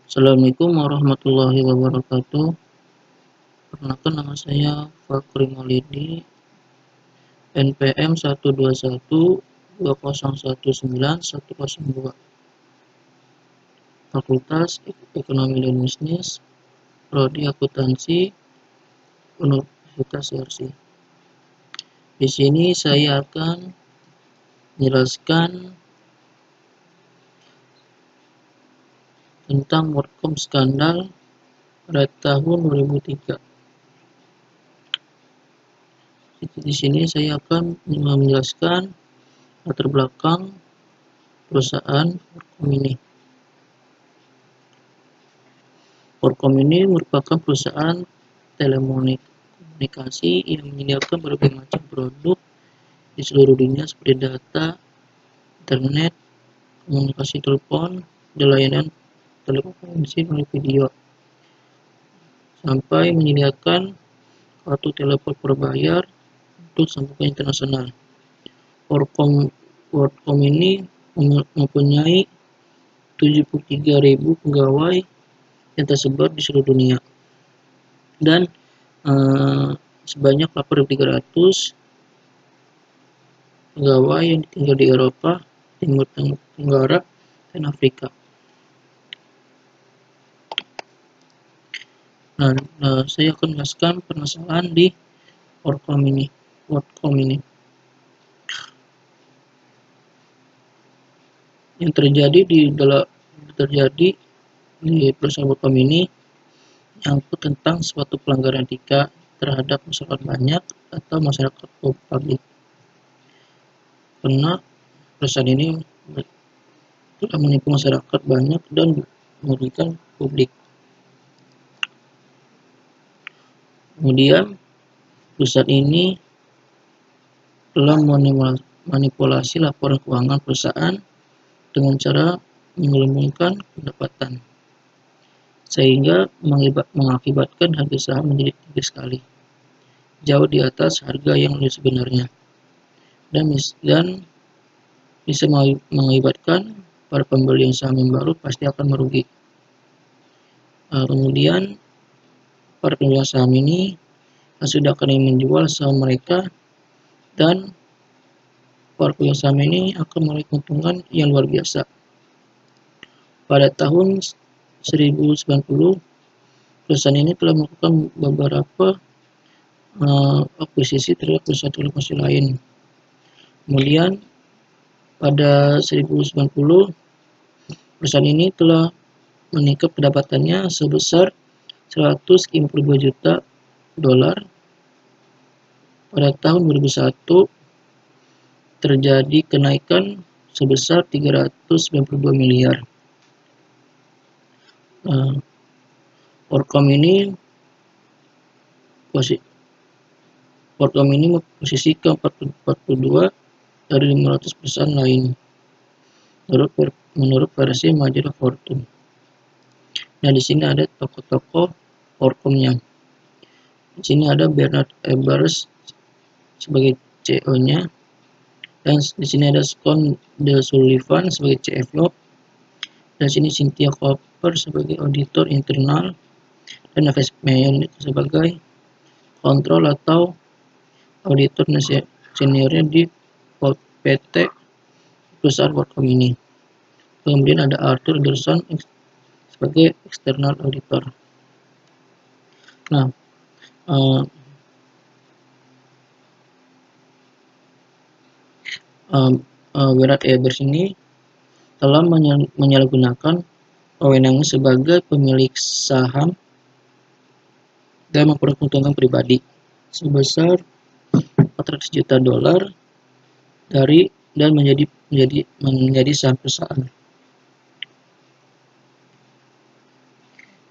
Assalamualaikum warahmatullahi wabarakatuh. Perkenalkan, nama saya Fakri Maulidi, NPM 12120191102, Fakultas Ekonomi dan Bisnis, Prodi Akuntansi, Universitas RI. Di sini saya akan menjelaskan tentang WorldCom skandal pada tahun 2003. Di sini saya akan menjelaskan latar belakang perusahaan WorldCom ini. WorldCom ini merupakan perusahaan telekomunikasi yang menyediakan berbagai macam produk di seluruh dunia seperti data, internet, komunikasi telepon, dan layanan telekonferensi melalui video, sampai menyediakan kartu telepon berbayar untuk sambungan internasional. WorldCom ini mempunyai 73.000 pegawai yang tersebar di seluruh dunia, dan sebanyak 8.300 pegawai yang tinggal di Eropa, Timur Tenggara, dan Afrika. Nah, saya akan menjelaskan permasalahan di WorldCom ini. Yang terjadi di perusahaan WorldCom ini nyangkut tentang suatu pelanggaran etika terhadap masyarakat banyak atau masyarakat publik. Karena perusahaan ini telah menipu masyarakat banyak dan merugikan publik. Kemudian perusahaan ini telah memanipulasi laporan keuangan perusahaan dengan cara menggelembungkan pendapatan, sehingga mengakibatkan harga saham menjadi tinggi sekali, jauh di atas harga yang sebenarnya, dan bisa mengakibatkan para pembeli saham yang baru pasti akan merugi. Kemudian para pembeli saham ini sudah akan menjual saham mereka, dan para pembeli saham ini akan meraih keuntungan yang luar biasa. Pada tahun 1090, perusahaan ini telah melakukan beberapa akuisisi terhadap perusahaan telekomunikasi lain. Kemudian pada 1090, perusahaan ini telah meningkat pendapatannya sebesar 152 juta dolar. Pada tahun 2001 terjadi kenaikan sebesar 392 miliar. WorldCom ini posisi ke-42 dari 500 perusahaan lain menurut versi majalah Fortune. Nah, di sini ada tokoh-tokoh WorldCom-nya. Di sini ada Bernard Ebbers sebagai CEO-nya, dan di sini ada Scott De Sullivan sebagai CFO, dan sini Cynthia Cooper sebagai auditor internal, dan Yves Mayon sebagai kontrol atau auditor seniornya di PT perusahaan WorldCom ini. Kemudian ada Arthur Gerson sebagai external auditor. Nah, Bernard Ebbers ini telah menyalahgunakan wewenangnya sebagai pemilik saham dan memperoleh keuntungan pribadi sebesar 400 juta dolar dan menjadi saham perusahaan.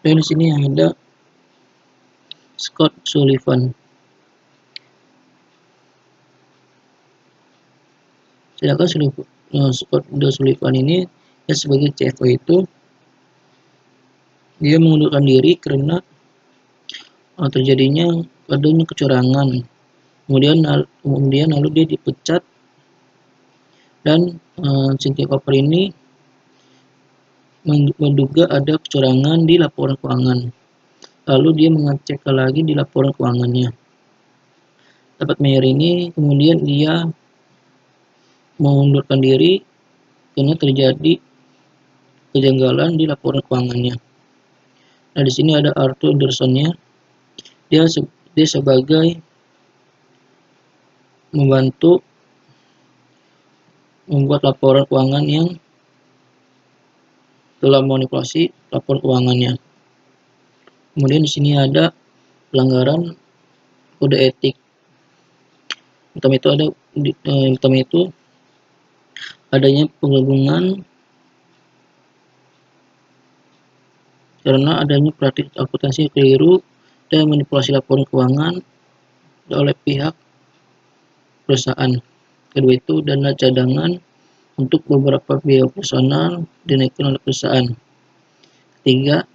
Dan di sini ada Scott Sullivan. Sedangkan Scott De Sullivan ini sebagai CFO itu dia mengundurkan diri karena terjadinya adanya kecurangan. Kemudian lalu dia dipecat, dan Cynthia Cooper ini menduga ada kecurangan di laporan keuangan. Lalu dia mengecek lagi di laporan keuangannya. Dapat mayor ini, kemudian dia mengundurkan diri karena terjadi kejanggalan di laporan keuangannya. Nah, di sini ada Arthur Anderson-nya. Dia sebagai membantu membuat laporan keuangan yang telah manipulasi laporan keuangannya. Kemudian di sini ada pelanggaran kode etik. Pertama itu adanya penggabungan karena adanya praktik akuntansi keliru dan manipulasi laporan keuangan oleh pihak perusahaan. Kedua itu dana cadangan untuk beberapa biaya operasional dinaikkan oleh perusahaan. Ketiga,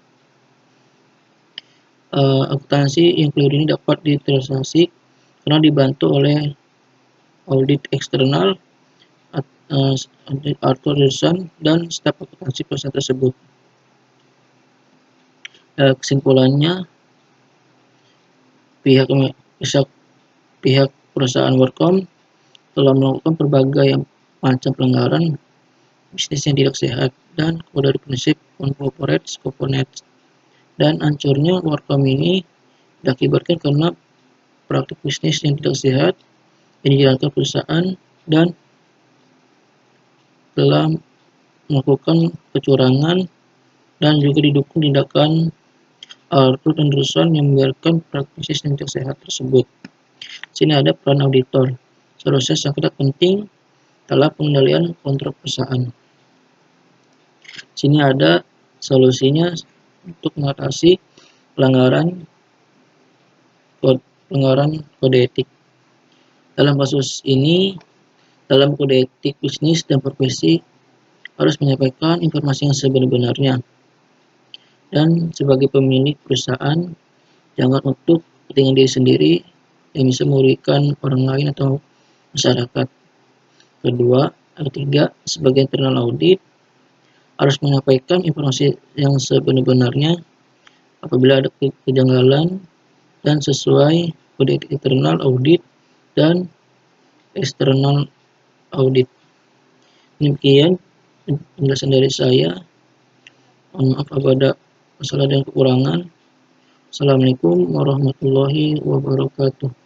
akuntansi yang keliru ini dapat ditransaksi karena dibantu oleh audit eksternal Arthur Anderson dan staf akuntansi perusahaan tersebut. Kesimpulannya, pihak perusahaan WorldCom telah melakukan berbagai macam pelanggaran bisnis yang tidak sehat dan kode prinsip corporate governance, dan hancurnya WorldCom ini diakibatkan karena praktik bisnis yang tidak sehat yang dijalankan perusahaan dan telah melakukan kecurangan dan juga didukung tindakan Arthur Anderson yang membiarkan praktik bisnis yang tidak sehat tersebut. Sini ada peran auditor. Seharusnya sangat penting dalam pengendalian kontrol perusahaan. Sini ada solusinya untuk mengatasi pelanggaran kode etik. Dalam kasus ini, dalam kode etik bisnis dan profesi harus menyampaikan informasi yang sebenar-benarnya. Dan sebagai pemilik perusahaan, jangan untuk kepentingan diri sendiri yang bisa merugikan orang lain atau masyarakat. Ketiga, sebagai internal audit harus menyampaikan informasi yang sebenar-benarnya apabila ada kejanggalan dan sesuai kode etik internal audit dan eksternal audit. Demikian penjelasan dari saya. Mohon maaf apabila ada masalah dan kekurangan. Assalamualaikum warahmatullahi wabarakatuh.